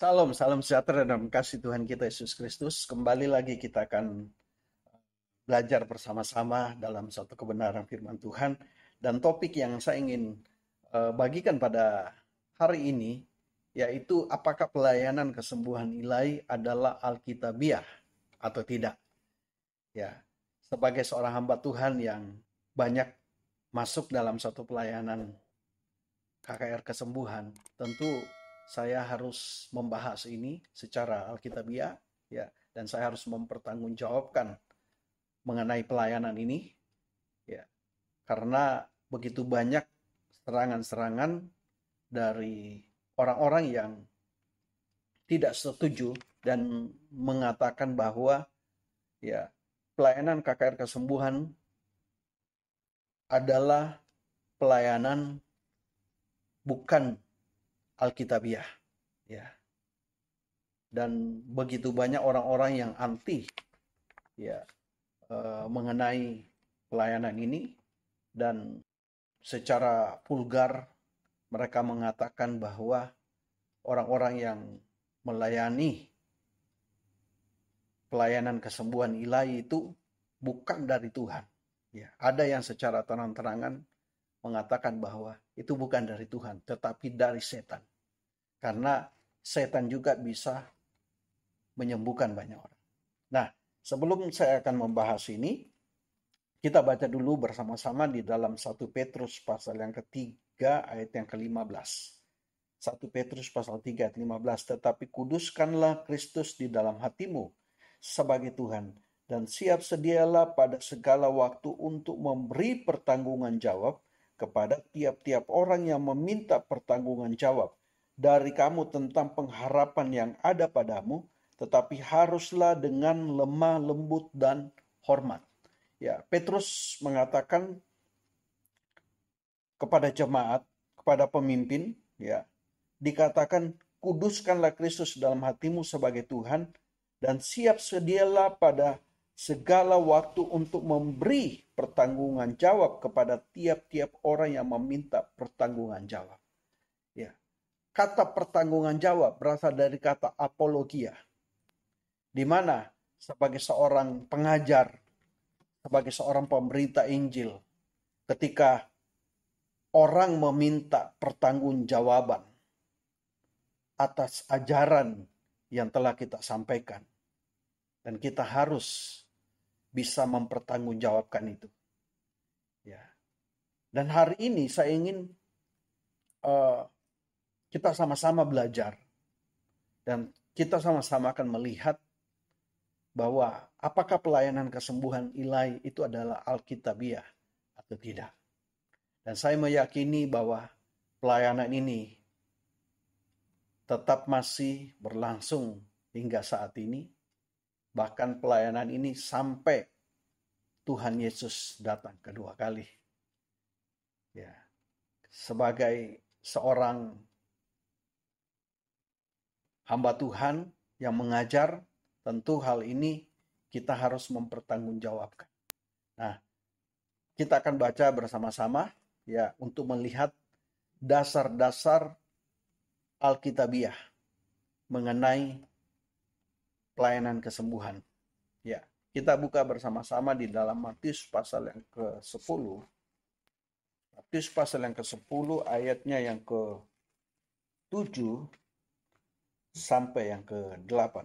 Salam, salam sejahtera dan kasih Tuhan kita Yesus Kristus. Kembali lagi kita akan belajar bersama-sama dalam satu kebenaran firman Tuhan. Dan topik yang saya ingin bagikan pada hari ini, yaitu apakah pelayanan kesembuhan ilahi adalah alkitabiah atau tidak. Ya, sebagai seorang hamba Tuhan yang banyak masuk dalam satu pelayanan KKR kesembuhan, tentu saya harus membahas ini secara alkitabiah, ya, dan saya harus mempertanggungjawabkan mengenai pelayanan ini, ya, karena begitu banyak serangan-serangan dari orang-orang yang tidak setuju dan mengatakan bahwa ya pelayanan KKR kesembuhan adalah pelayanan bukan alkitabiah, ya. Dan begitu banyak orang-orang yang anti, ya, mengenai pelayanan ini, dan secara vulgar mereka mengatakan bahwa orang-orang yang melayani pelayanan kesembuhan ilahi itu bukan dari Tuhan. Ya, ada yang secara terang-terangan mengatakan bahwa itu bukan dari Tuhan, tetapi dari setan. Karena setan juga bisa menyembuhkan banyak orang. Nah, sebelum saya akan membahas ini, kita baca dulu bersama-sama di dalam 1 Petrus pasal yang ketiga ayat yang ke-15. 1 Petrus pasal 3 ayat 15, tetapi kuduskanlah Kristus di dalam hatimu sebagai Tuhan, dan siap sedialah pada segala waktu untuk memberi pertanggungan jawab kepada tiap-tiap orang yang meminta pertanggungan jawab dari kamu tentang pengharapan yang ada padamu, tetapi haruslah dengan lemah lembut dan hormat. Ya, Petrus mengatakan kepada jemaat, kepada pemimpin, ya, dikatakan kuduskanlah Kristus dalam hatimu sebagai Tuhan dan siap sedialah pada segala waktu untuk memberi pertanggungan jawab kepada tiap-tiap orang yang meminta pertanggungan jawab. Ya. Kata pertanggungan jawab berasal dari kata apologia, di mana sebagai seorang pengajar, sebagai seorang pemberita Injil, ketika orang meminta pertanggungjawaban atas ajaran yang telah kita sampaikan, dan kita harus bisa mempertanggungjawabkan itu. Ya. Dan hari ini saya ingin kita sama-sama belajar, dan kita sama-sama akan melihat bahwa apakah pelayanan kesembuhan ilahi itu adalah alkitabiah atau tidak. Dan saya meyakini bahwa pelayanan ini tetap masih berlangsung hingga saat ini. Bahkan pelayanan ini sampai Tuhan Yesus datang kedua kali. Ya. Sebagai seorang hamba Tuhan yang mengajar, tentu hal ini kita harus mempertanggungjawabkan. Nah, kita akan baca bersama-sama ya untuk melihat dasar-dasar alkitabiah mengenai pelayanan kesembuhan. Ya, kita buka bersama-sama di dalam Matius pasal yang ke-10. Matius pasal yang ke-10 ayatnya yang ke-7 sampai yang ke-8.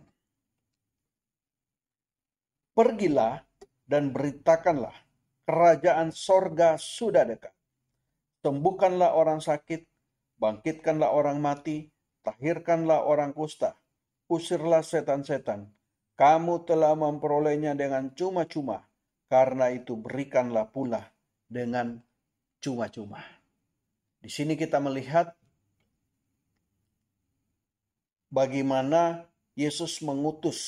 Pergilah dan beritakanlah, kerajaan sorga sudah dekat. Sembuhkanlah orang sakit, bangkitkanlah orang mati, tahirkanlah orang kusta, usirlah setan-setan. Kamu telah memperolehnya dengan cuma-cuma, karena itu berikanlah pula dengan cuma-cuma. Di sini kita melihat bagaimana Yesus mengutus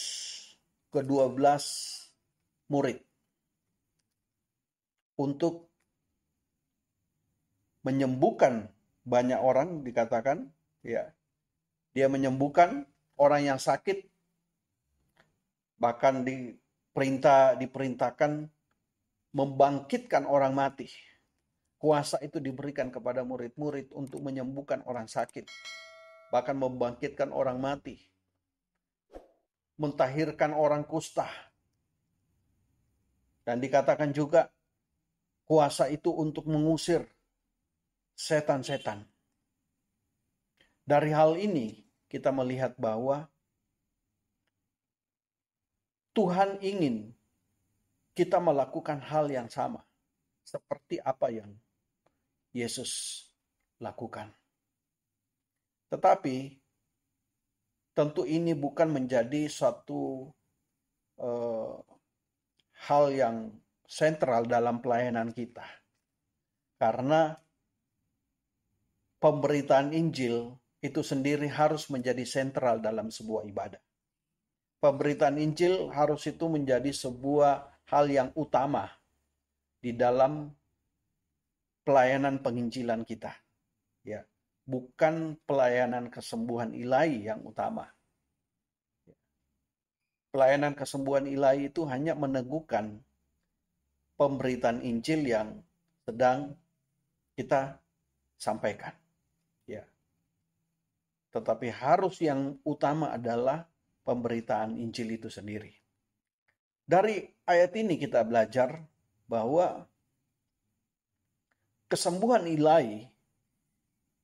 ke-12 murid untuk menyembuhkan banyak orang, dikatakan, ya. Dia menyembuhkan orang yang sakit, bahkan diperintahkan membangkitkan orang mati. Kuasa itu diberikan kepada murid-murid untuk menyembuhkan orang sakit. bahkan membangkitkan orang mati, mentahirkan orang kusta. Dan dikatakan juga kuasa itu untuk mengusir setan-setan. Dari hal ini kita melihat bahwa Tuhan ingin kita melakukan hal yang sama seperti apa yang Yesus lakukan. Tetapi tentu ini bukan menjadi suatu hal yang sentral dalam pelayanan kita. Karena pemberitaan Injil itu sendiri harus menjadi sentral dalam sebuah ibadah. Pemberitaan Injil harus itu menjadi sebuah hal yang utama di dalam pelayanan penginjilan kita. Ya, bukan pelayanan kesembuhan ilahi yang utama. Pelayanan kesembuhan ilahi itu hanya meneguhkan pemberitaan Injil yang sedang kita sampaikan. Ya. Tetapi harus yang utama adalah pemberitaan Injil itu sendiri. Dari ayat ini kita belajar bahwa kesembuhan ilahi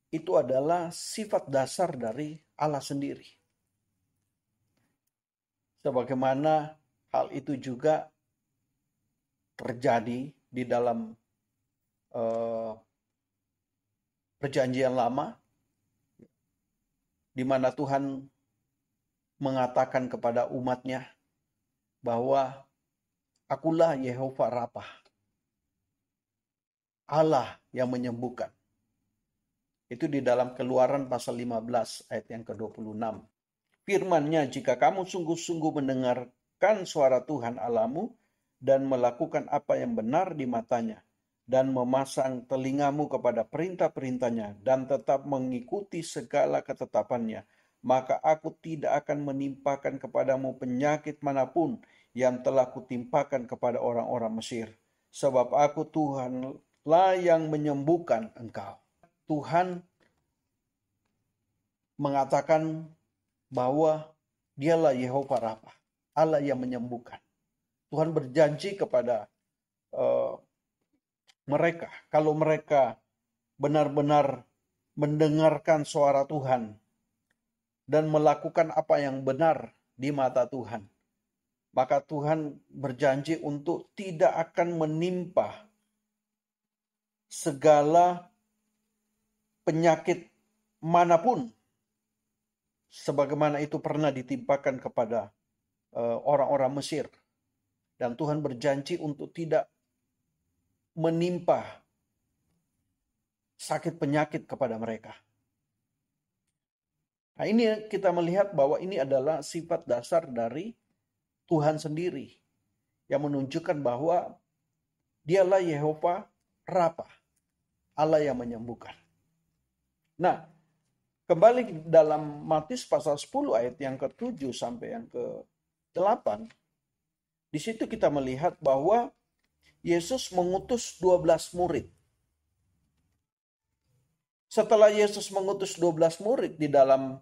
itu adalah sifat dasar dari Allah sendiri. Sebagaimana hal itu juga terjadi di dalam perjanjian lama, di mana Tuhan mengatakan kepada umatnya bahwa akulah Yehova Rapha, Allah yang menyembuhkan. Itu di dalam Keluaran pasal 15 ayat yang ke-26. Firman-Nya, jika kamu sungguh-sungguh mendengarkan suara Tuhan Allahmu dan melakukan apa yang benar di matanya, dan memasang telingamu kepada perintah-perintahnya, dan tetap mengikuti segala ketetapannya, maka aku tidak akan menimpakan kepadamu penyakit manapun yang telah kutimpakan kepada orang-orang Mesir. Sebab aku Tuhanlah yang menyembuhkan engkau. Tuhan mengatakan bahwa dialah Yehova Rapha, Allah yang menyembuhkan. Tuhan berjanji kepada mereka, kalau mereka benar-benar mendengarkan suara Tuhan dan melakukan apa yang benar di mata Tuhan, maka Tuhan berjanji untuk tidak akan menimpa segala penyakit manapun sebagaimana itu pernah ditimpakan kepada orang-orang Mesir. Dan Tuhan berjanji untuk tidak menimpa sakit penyakit kepada mereka. Nah, ini kita melihat bahwa ini adalah sifat dasar dari Tuhan sendiri yang menunjukkan bahwa dialah Yehova Rapha, Allah yang menyembuhkan. Nah, kembali dalam Matius pasal 10 ayat yang ke-7 sampai yang ke-8, di situ kita melihat bahwa Yesus mengutus 12 murid. Setelah Yesus mengutus 12 murid di dalam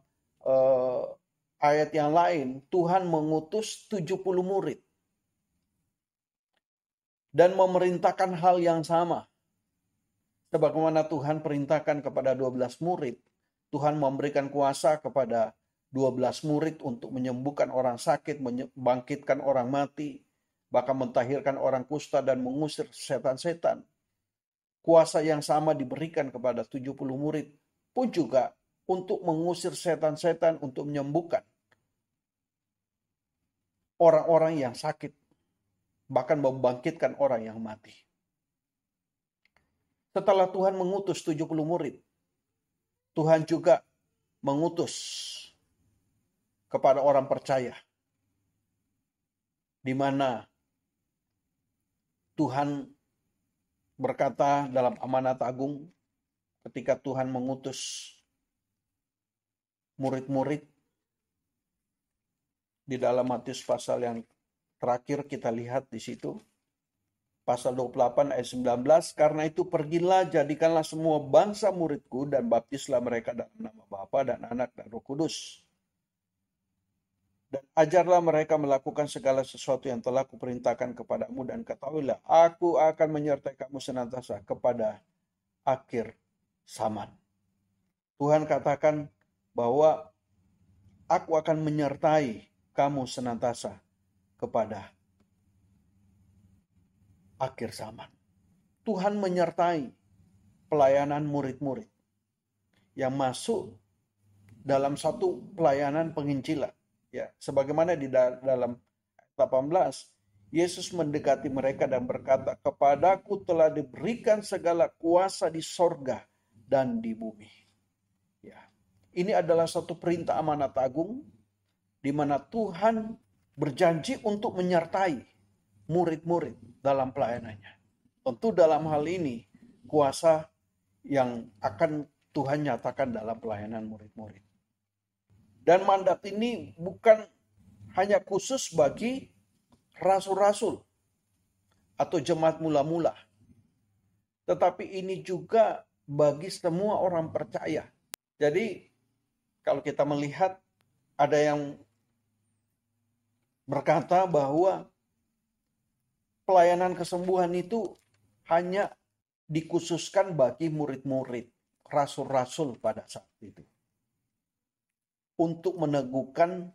ayat yang lain, Tuhan mengutus 70 murid. Dan memerintahkan hal yang sama. Sebagaimana Tuhan perintahkan kepada 12 murid, Tuhan memberikan kuasa kepada 12 murid untuk menyembuhkan orang sakit, membangkitkan orang mati, bahkan mentahirkan orang kusta dan mengusir setan-setan. Kuasa yang sama diberikan kepada 70 murid pun juga untuk mengusir setan-setan, untuk menyembuhkan orang-orang yang sakit, bahkan membangkitkan orang yang mati. Setelah Tuhan mengutus 70 murid, Tuhan juga mengutus kepada orang percaya, di mana Tuhan berkata dalam Amanat Agung ketika Tuhan mengutus murid-murid di dalam Matius pasal yang terakhir kita lihat di situ. pasal 28 ayat 19, karena itu pergilah, jadikanlah semua bangsa muridku dan baptislah mereka dalam nama Bapa dan Anak dan Roh Kudus. Dan ajarlah mereka melakukan segala sesuatu yang telah kuperintahkan kepadamu, dan ketahuilah, aku akan menyertai kamu senantiasa kepada akhir zaman. Tuhan katakan bahwa aku akan menyertai kamu senantiasa kepada akhir zaman. Tuhan menyertai pelayanan murid-murid yang masuk dalam satu pelayanan penginjilan. Ya, sebagaimana di dalam 18, Yesus mendekati mereka dan berkata, kepadaku telah diberikan segala kuasa di sorga dan di bumi. Ya, ini adalah satu perintah amanat agung di mana Tuhan berjanji untuk menyertai murid-murid dalam pelayanannya. Tentu dalam hal ini kuasa yang akan Tuhan nyatakan dalam pelayanan murid-murid. Dan mandat ini bukan hanya khusus bagi rasul-rasul atau jemaat mula-mula, tetapi ini juga bagi semua orang percaya. Jadi kalau kita melihat ada yang berkata bahwa pelayanan kesembuhan itu hanya dikhususkan bagi murid-murid, rasul-rasul pada saat itu, untuk meneguhkan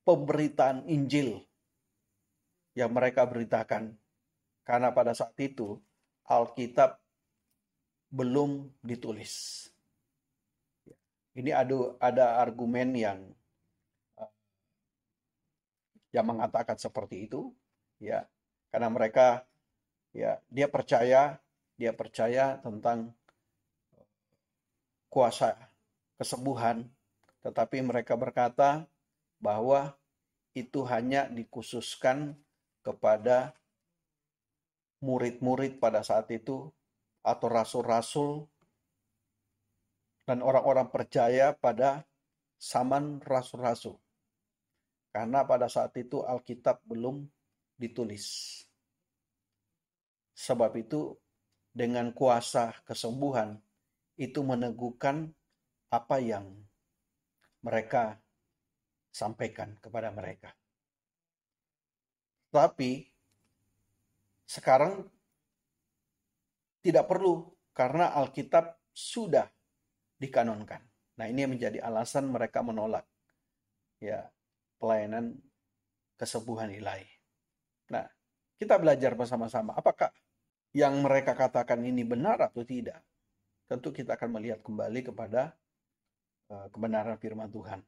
pemberitaan Injil yang mereka beritakan. Karena pada saat itu Alkitab belum ditulis. Ini ada argumen yang mengatakan seperti itu, ya, karena mereka, ya, dia percaya tentang kuasa kesembuhan, tetapi mereka berkata bahwa itu hanya dikhususkan kepada murid-murid pada saat itu atau rasul-rasul dan orang-orang percaya pada zaman rasul-rasul. Karena pada saat itu Alkitab belum ditulis. Sebab itu dengan kuasa kesembuhan itu meneguhkan apa yang mereka sampaikan kepada mereka. Tapi sekarang tidak perlu karena Alkitab sudah dikanonkan. Nah, ini menjadi alasan mereka menolak, ya, pelayanan kesembuhan ilahi. Nah, kita belajar bersama-sama apakah yang mereka katakan ini benar atau tidak. Tentu kita akan melihat kembali kepada kebenaran firman Tuhan.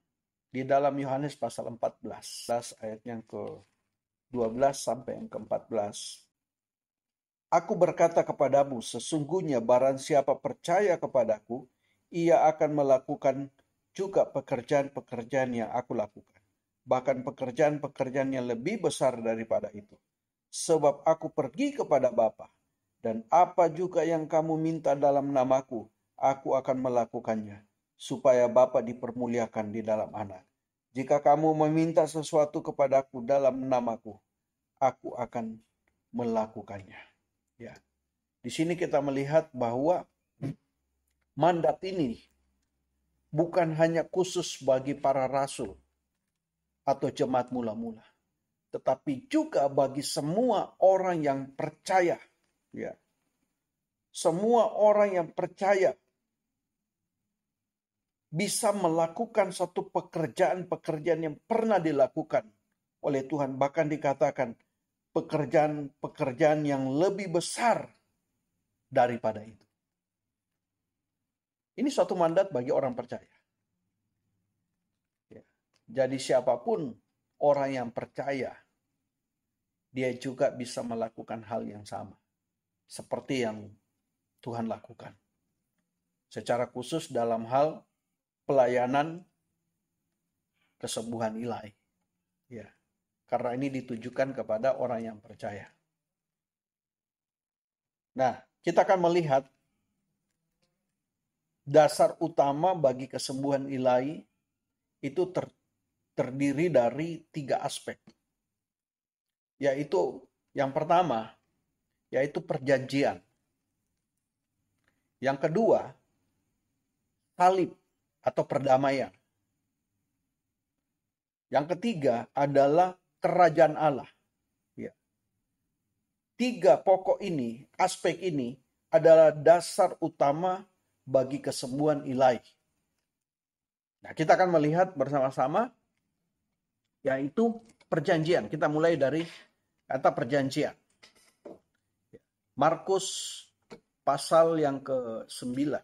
Di dalam Yohanes pasal 14 ayat yang ke-12 sampai yang ke-14. Aku berkata kepadamu, sesungguhnya barang siapa percaya kepadaku, ia akan melakukan juga pekerjaan-pekerjaan yang aku lakukan. Bahkan pekerjaan-pekerjaan yang lebih besar daripada itu. Sebab aku pergi kepada Bapa, dan apa juga yang kamu minta dalam namaku, aku akan melakukannya, supaya Bapa dipermuliakan di dalam Anak. Jika kamu meminta sesuatu kepadaku dalam namaku, aku akan melakukannya. Ya, di sini kita melihat bahwa mandat ini bukan hanya khusus bagi para rasul atau jemaat mula-mula, tetapi juga bagi semua orang yang percaya. Ya, semua orang yang percaya bisa melakukan satu pekerjaan-pekerjaan yang pernah dilakukan oleh Tuhan. Bahkan dikatakan pekerjaan-pekerjaan yang lebih besar daripada itu. Ini suatu mandat bagi orang percaya. Ya. Jadi siapapun orang yang percaya, dia juga bisa melakukan hal yang sama. Seperti yang Tuhan lakukan. Secara khusus dalam hal pelayanan kesembuhan ilahi. Ya. Karena ini ditujukan kepada orang yang percaya. Nah, kita akan melihat dasar utama bagi kesembuhan ilahi itu terdiri dari 3 aspek. Yaitu yang pertama, yaitu perjanjian. Yang kedua, salib atau perdamaian. Yang ketiga adalah kerajaan Allah. Ya. Tiga pokok ini, aspek ini adalah dasar utama bagi kesembuhan ilahi. Nah, kita akan melihat bersama-sama yaitu perjanjian. Kita mulai dari kata perjanjian. Markus pasal yang ke-9.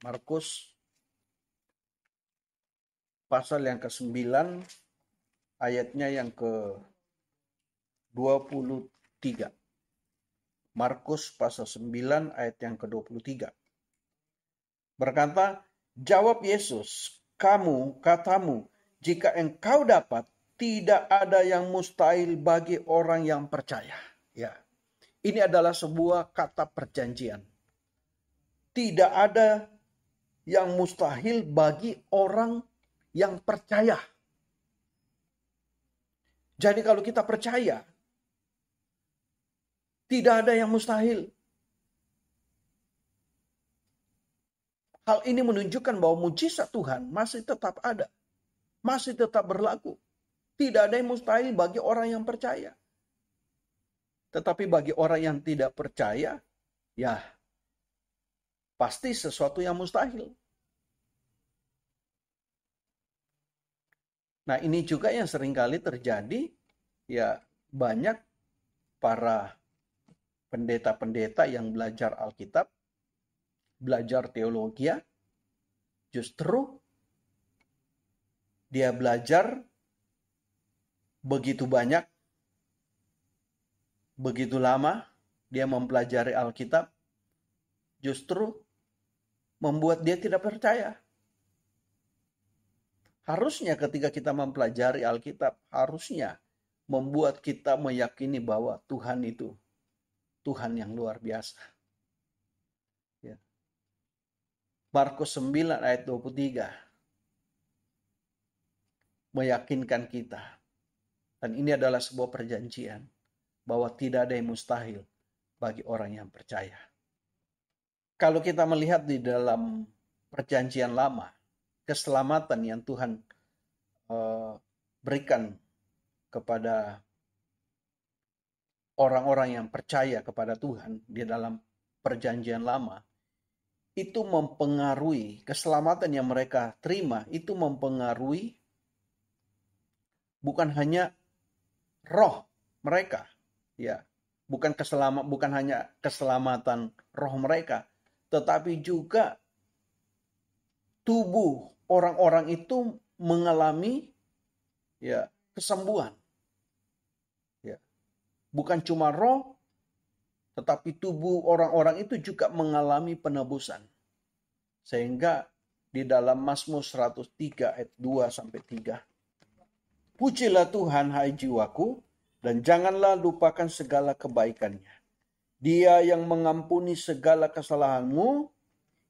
Markus pasal yang ke-9 ayatnya yang ke-23. Markus pasal 9 ayat yang ke-23. Berkata, jawab Yesus, katamu, jika engkau dapat, tidak ada yang mustahil bagi orang yang percaya. Ya, ini adalah sebuah kata perjanjian. Tidak ada yang mustahil bagi orang yang percaya. Jadi kalau kita percaya, tidak ada yang mustahil. Hal ini menunjukkan bahwa mujizat Tuhan masih tetap ada. Masih tetap berlaku. Tidak ada yang mustahil bagi orang yang percaya. Tetapi bagi orang yang tidak percaya, ya pasti sesuatu yang mustahil. Nah, ini juga yang seringkali terjadi, ya banyak para pendeta-pendeta yang belajar Alkitab, belajar teologi, justru dia belajar begitu banyak, begitu lama, dia mempelajari Alkitab, justru membuat dia tidak percaya. Harusnya ketika kita mempelajari Alkitab, harusnya membuat kita meyakini bahwa Tuhan itu Tuhan yang luar biasa. Ya. Markus 9 ayat 23 meyakinkan kita. Dan ini adalah sebuah perjanjian bahwa tidak ada yang mustahil bagi orang yang percaya. Kalau kita melihat di dalam perjanjian lama, keselamatan yang Tuhan berikan kepada orang-orang yang percaya kepada Tuhan di dalam perjanjian lama, itu mempengaruhi keselamatan yang mereka terima, itu mempengaruhi bukan hanya roh mereka, ya, bukan hanya keselamatan roh mereka, tetapi juga tubuh orang-orang itu mengalami ya kesembuhan. Ya. Bukan cuma roh, tetapi tubuh orang-orang itu juga mengalami penebusan. Sehingga di dalam Mazmur 103 ayat 2 sampai 3. Pujilah Tuhan hai jiwaku, dan janganlah lupakan segala kebaikannya. Dia yang mengampuni segala kesalahanmu,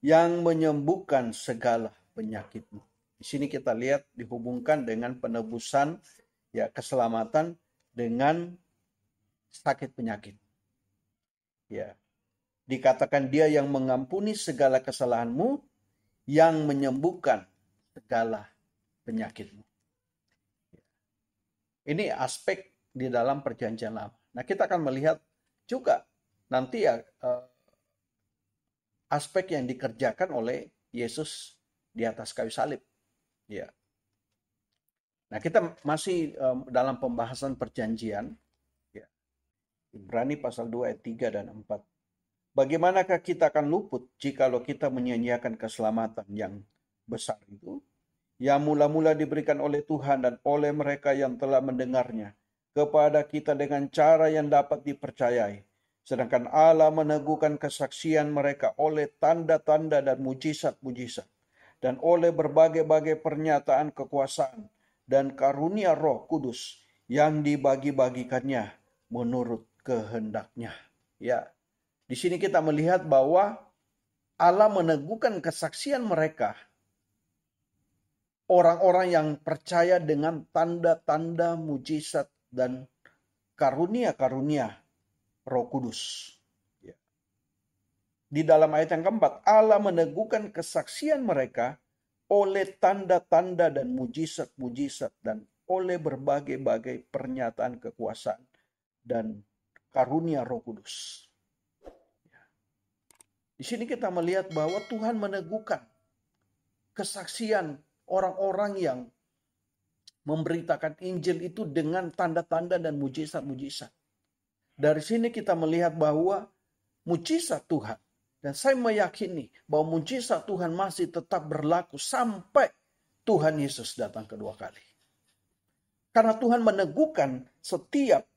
yang menyembuhkan segala penyakitmu. Di sini kita lihat dihubungkan dengan penebusan, ya keselamatan dengan sakit penyakit. Ya, dikatakan dia yang mengampuni segala kesalahanmu, yang menyembuhkan segala penyakitmu. Ini aspek di dalam perjanjian lama. Nah, kita akan melihat juga nanti ya aspek yang dikerjakan oleh Yesus di atas kayu salib. Ya. Nah, kita masih dalam pembahasan perjanjian. Ya. Ibrani pasal 2 ayat 3 dan 4. Bagaimanakah kita akan luput jikalau kita menyia-nyiakan keselamatan yang besar itu, yang mula-mula diberikan oleh Tuhan dan oleh mereka yang telah mendengarnya kepada kita dengan cara yang dapat dipercayai. Sedangkan Allah meneguhkan kesaksian mereka oleh tanda-tanda dan mujizat-mujizat, dan oleh berbagai-bagai pernyataan kekuasaan dan karunia Roh Kudus yang dibagi-bagikannya menurut kehendaknya. Ya, di sini kita melihat bahwa Allah meneguhkan kesaksian mereka, orang-orang yang percaya dengan tanda-tanda mujizat dan karunia-karunia Roh Kudus. di dalam ayat yang keempat, Allah meneguhkan kesaksian mereka oleh tanda-tanda dan mujizat-mujizat dan oleh berbagai-bagai pernyataan kekuasaan dan karunia Roh Kudus. Di sini kita melihat bahwa Tuhan meneguhkan kesaksian orang-orang yang memberitakan Injil itu dengan tanda-tanda dan mujizat-mujizat. Dari sini kita melihat bahwa mujizat Tuhan, dan saya meyakini bahwa mujizat Tuhan masih tetap berlaku sampai Tuhan Yesus datang kedua kali. Karena Tuhan meneguhkan setiap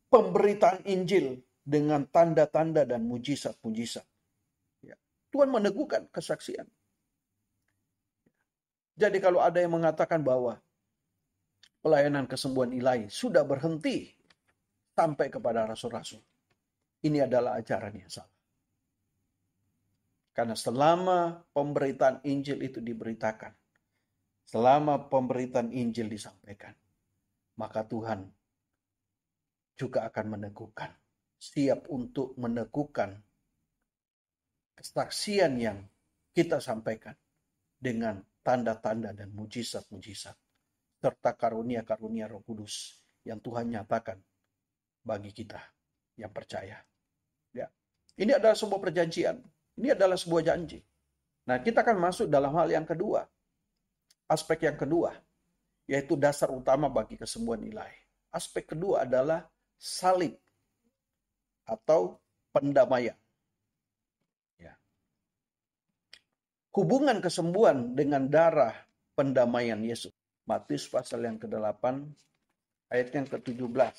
pemberitaan Injil dengan tanda-tanda dan mujizat-mujizat. Tuhan meneguhkan kesaksian. Jadi kalau ada yang mengatakan bahwa pelayanan kesembuhan ilahi sudah berhenti sampai kepada rasul-rasul, ini adalah ajaran yang salah. Karena selama pemberitaan Injil itu diberitakan, selama pemberitaan Injil disampaikan, maka Tuhan juga akan meneguhkan, siap untuk meneguhkan kesaksian yang kita sampaikan dengan tanda-tanda dan mujizat-mujizat serta karunia-karunia Roh Kudus yang Tuhan nyatakan bagi kita yang percaya. Ya. Ini adalah sebuah perjanjian. Ini adalah sebuah janji. Nah, kita akan masuk dalam hal yang kedua. Aspek yang kedua, yaitu dasar utama bagi kesembuhan ilahi. Aspek kedua adalah salib atau pendamaian. Ya. Hubungan kesembuhan dengan darah pendamaian Yesus. Matius pasal yang ke-8 ayat yang ke-17.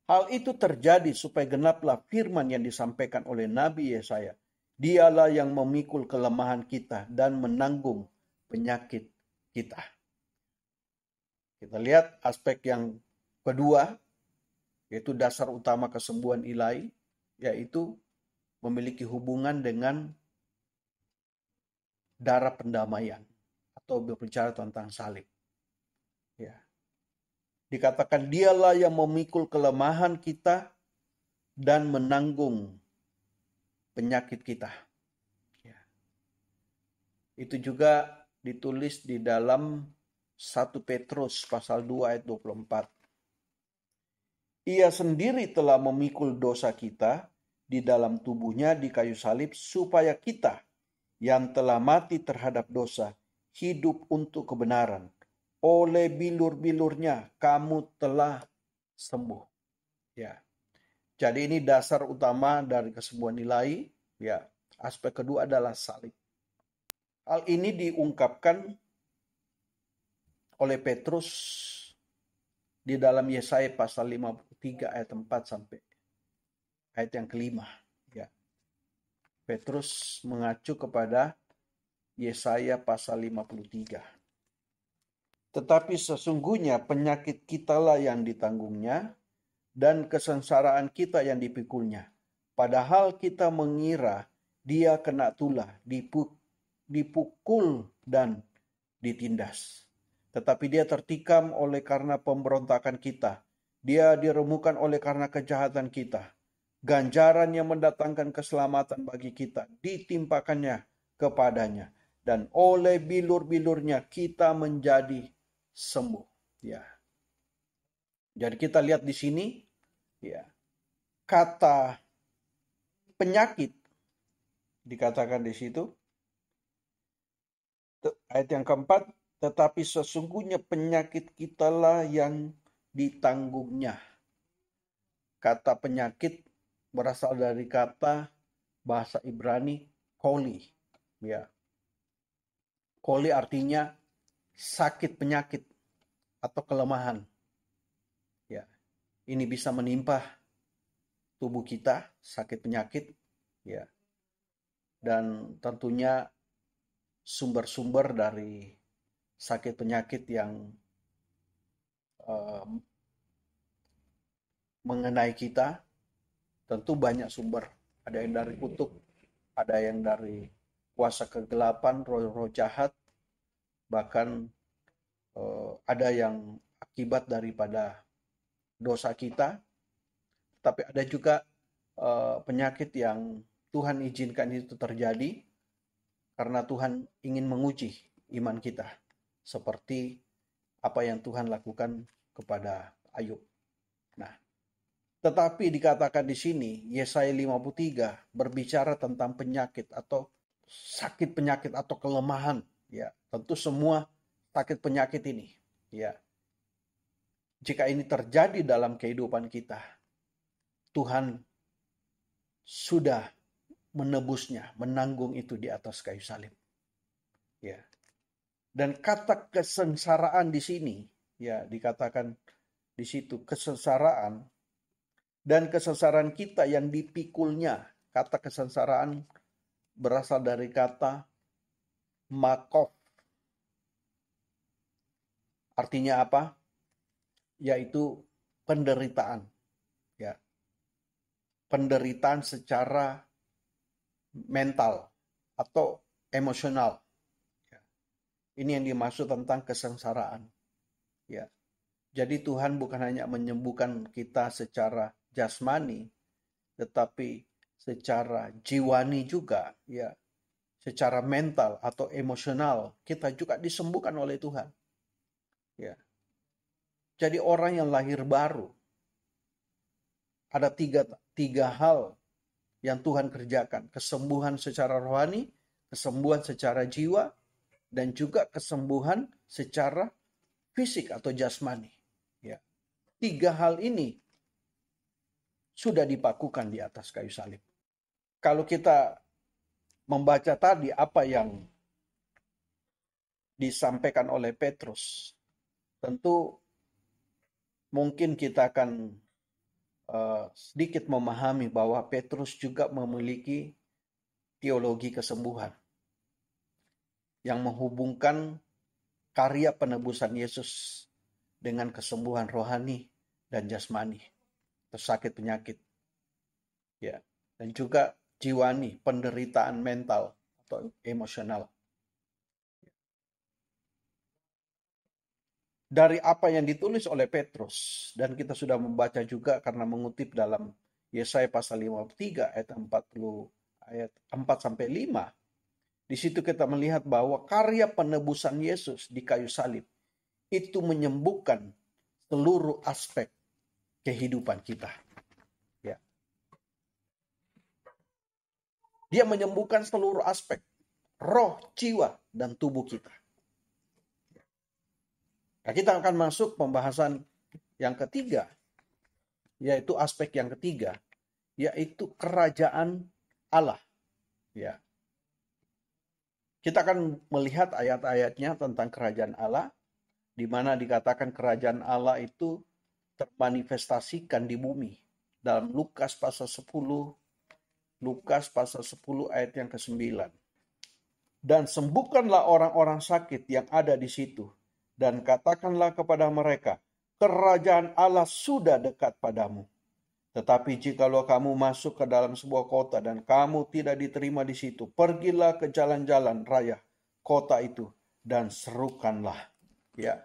Hal itu terjadi supaya genaplah firman yang disampaikan oleh Nabi Yesaya. Dialah yang memikul kelemahan kita dan menanggung penyakit kita. Kita lihat aspek yang kedua, yaitu dasar utama kesembuhan ilahi, yaitu memiliki hubungan dengan darah pendamaian atau berbicara tentang salib. Ya. Dikatakan dialah yang memikul kelemahan kita dan menanggung penyakit kita. Ya. Itu juga ditulis di dalam 1 Petrus pasal 2 ayat 24. Ia sendiri telah memikul dosa kita di dalam tubuhnya di kayu salib supaya kita yang telah mati terhadap dosa hidup untuk kebenaran. Oleh bilur-bilurnya kamu telah sembuh. Ya. Jadi ini dasar utama dari kesembuhan ilahi. Ya. Aspek kedua adalah salib. Hal ini diungkapkan oleh Petrus di dalam Yesaya pasal 53 ayat 4 sampai ayat yang kelima. Ya. Petrus mengacu kepada Yesaya pasal 53. Tetapi sesungguhnya penyakit kitalah yang ditanggungnya dan kesengsaraan kita yang dipikulnya. Padahal kita mengira dia kena tulah, dipukul dan ditindas. Tetapi dia tertikam oleh karena pemberontakan kita. Dia diremukan oleh karena kejahatan kita. Ganjaran yang mendatangkan keselamatan bagi kita ditimpakannya kepadanya. Dan oleh bilur-bilurnya kita menjadi sembuh. Ya. Jadi kita lihat di sini, ya, kata penyakit dikatakan di situ. Ayat yang keempat, tetapi sesungguhnya penyakit kitalah yang ditanggungnya. Kata penyakit berasal dari kata bahasa Ibrani koli. Ya. Koli artinya sakit penyakit atau kelemahan. Ya. Ini bisa menimpa tubuh kita, sakit penyakit, ya. Dan tentunya sumber-sumber dari sakit penyakit yang mengenai kita tentu banyak sumber. Ada yang dari kutuk, ada yang dari kuasa kegelapan, roh-roh jahat, bahkan ada yang akibat daripada dosa kita, tapi ada juga penyakit yang Tuhan izinkan itu terjadi karena Tuhan ingin menguji iman kita. Seperti apa yang Tuhan lakukan kepada Ayub. Nah, tetapi dikatakan di sini, Yesaya 53 berbicara tentang penyakit atau sakit penyakit atau kelemahan. Ya, tentu semua sakit penyakit ini. Ya, jika ini terjadi dalam kehidupan kita, Tuhan sudah menebusnya, menanggung itu di atas kayu salib. Ya. Dan kata kesengsaraan di sini, ya dikatakan di situ kesengsaraan dan kesengsaraan kita yang dipikulnya. Kata kesengsaraan berasal dari kata makov. Artinya apa? Yaitu penderitaan. Ya. Penderitaan secara mental atau emosional. Ya. Ini yang dimaksud tentang kesengsaraan. Ya. Jadi Tuhan bukan hanya menyembuhkan kita secara jasmani, tetapi secara jiwani juga, ya, secara mental atau emosional kita juga disembuhkan oleh Tuhan. Ya. Jadi orang yang lahir baru ada tiga hal yang Tuhan kerjakan: kesembuhan secara rohani, kesembuhan secara jiwa, dan juga kesembuhan secara fisik atau jasmani. Ya. Tiga hal ini sudah dipakukan di atas kayu salib. Kalau kita membaca tadi apa yang disampaikan oleh Petrus, tentu mungkin kita akan sedikit memahami bahwa Petrus juga memiliki teologi kesembuhan yang menghubungkan karya penebusan Yesus dengan kesembuhan rohani dan jasmani, sakit penyakit, ya, dan juga jiwani, penderitaan mental atau emosional. Dari apa yang ditulis oleh Petrus, dan kita sudah membaca juga karena mengutip dalam Yesaya pasal 53 ayat 4-5. Di situ kita melihat bahwa karya penebusan Yesus di kayu salib itu menyembuhkan seluruh aspek kehidupan kita. Ya. Dia menyembuhkan seluruh aspek roh, jiwa, dan tubuh kita. Nah, kita akan masuk pembahasan yang ketiga, yaitu aspek yang ketiga, yaitu kerajaan Allah. Ya. Kita akan melihat ayat-ayatnya tentang kerajaan Allah, di mana dikatakan kerajaan Allah itu termanifestasikan di bumi. Dalam Lukas pasal 10 ayat yang ke-9. Dan sembuhkanlah orang-orang sakit yang ada di situ, dan katakanlah kepada mereka, kerajaan Allah sudah dekat padamu. Tetapi jikalau kamu masuk ke dalam sebuah kota dan kamu tidak diterima di situ, pergilah ke jalan-jalan raya kota itu dan serukanlah. Ya.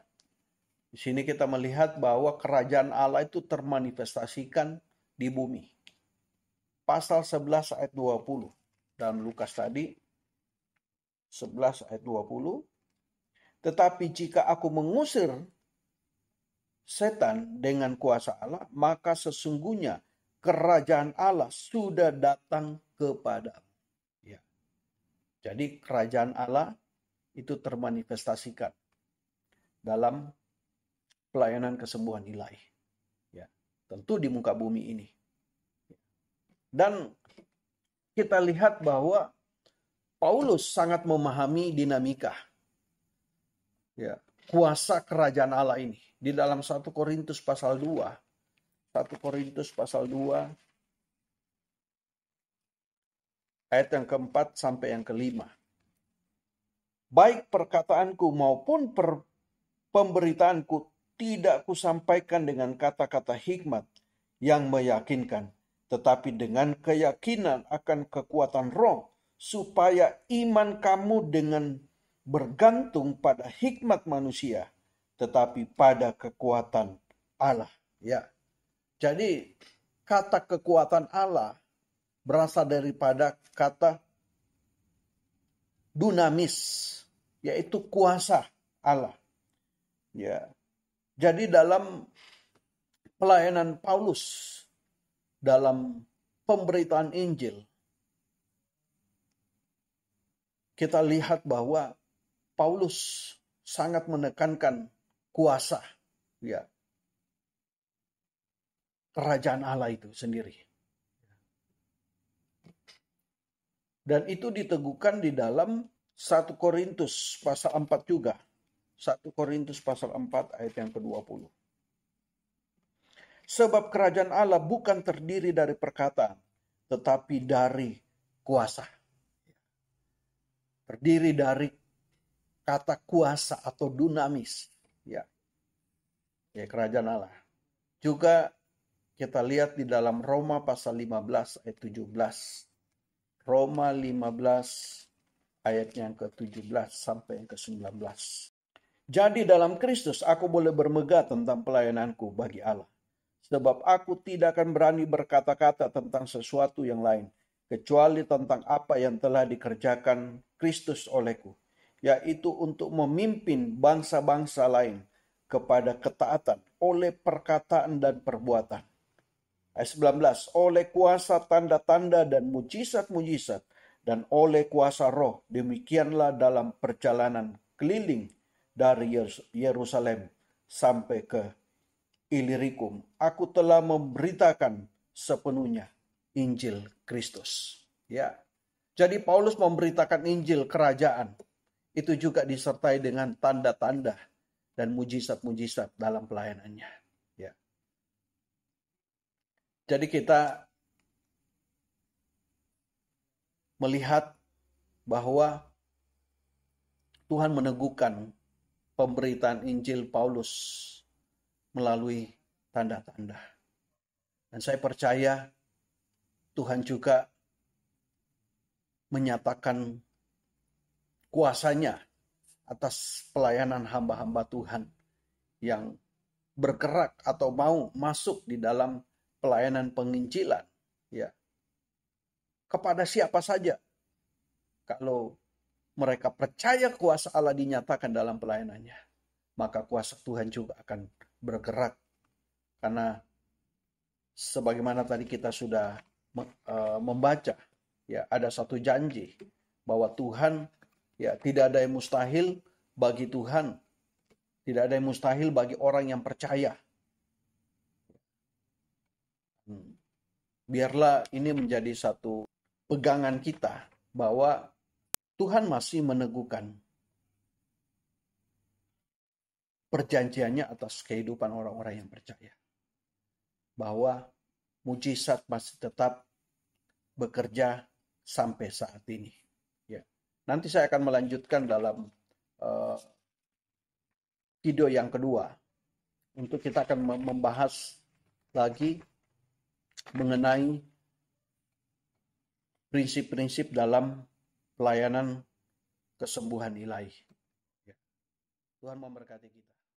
Di sini kita melihat bahwa kerajaan Allah itu termanifestasikan di bumi. Pasal 11 ayat 20 dalam Lukas tadi, 11 ayat 20. Tetapi jika aku mengusir setan dengan kuasa Allah, maka sesungguhnya kerajaan Allah sudah datang kepadamu. Ya. Jadi kerajaan Allah itu termanifestasikan dalam pelayanan kesembuhan ilahi. Ya. Tentu di muka bumi ini. Dan kita lihat bahwa Paulus sangat memahami dinamika, ya, kuasa kerajaan Allah ini. Di dalam 1 Korintus pasal 2. 1 Korintus pasal 2 ayat yang keempat sampai yang kelima. Baik perkataanku maupun pemberitaanku tidak kusampaikan dengan kata-kata hikmat yang meyakinkan, tetapi dengan keyakinan akan kekuatan roh, supaya iman kamu dengan bergantung pada hikmat manusia, tetapi pada kekuatan Allah. Ya. Jadi kata kekuatan Allah berasal daripada kata dunamis, yaitu kuasa Allah. Ya. Jadi dalam pelayanan Paulus dalam pemberitaan Injil, kita lihat bahwa Paulus sangat menekankan kuasa, ya, kerajaan Allah itu sendiri. Dan itu diteguhkan di dalam 1 Korintus pasal 4 juga. 1 Korintus pasal 4 ayat yang ke-20. Sebab kerajaan Allah bukan terdiri dari perkataan, tetapi dari kuasa. Terdiri dari kata kuasa atau dunamis. Ya, kerajaan Allah. Juga kita lihat di dalam Roma pasal 15 ayat 17. Roma 15 ayat yang ke-17 sampai yang ke-19. Jadi dalam Kristus aku boleh bermegah tentang pelayananku bagi Allah. Sebab aku tidak akan berani berkata-kata tentang sesuatu yang lain, kecuali tentang apa yang telah dikerjakan Kristus olehku, yaitu untuk memimpin bangsa-bangsa lain kepada ketaatan oleh perkataan dan perbuatan. Ayat 19, oleh kuasa tanda-tanda dan mujizat-mujizat, dan oleh kuasa roh, demikianlah dalam perjalanan keliling dari Yerusalem sampai ke Ilirikum, aku telah memberitakan sepenuhnya Injil Kristus. Ya. Jadi Paulus memberitakan Injil kerajaan. Itu juga disertai dengan tanda-tanda dan mujizat-mujizat dalam pelayanannya. Ya. Jadi kita melihat bahwa Tuhan meneguhkan pemberitaan Injil Paulus melalui tanda-tanda. Dan saya percaya Tuhan juga menyatakan kuasanya atas pelayanan hamba-hamba Tuhan yang bergerak atau mau masuk di dalam pelayanan penginjilan, ya, kepada siapa saja. Kalau mereka percaya kuasa Allah dinyatakan dalam pelayanannya, maka kuasa Tuhan juga akan bergerak. Karena sebagaimana tadi kita sudah membaca, ya, ada satu janji bahwa Tuhan, ya, tidak ada yang mustahil bagi Tuhan. Tidak ada yang mustahil bagi orang yang percaya. Biarlah ini menjadi satu pegangan kita bahwa Tuhan masih meneguhkan perjanjiannya atas kehidupan orang-orang yang percaya. Bahwa mujizat masih tetap bekerja sampai saat ini. Ya. Nanti saya akan melanjutkan dalam video yang kedua. Untuk kita akan membahas lagi mengenai prinsip-prinsip dalam pelayanan kesembuhan ilahi. Tuhan memberkati kita.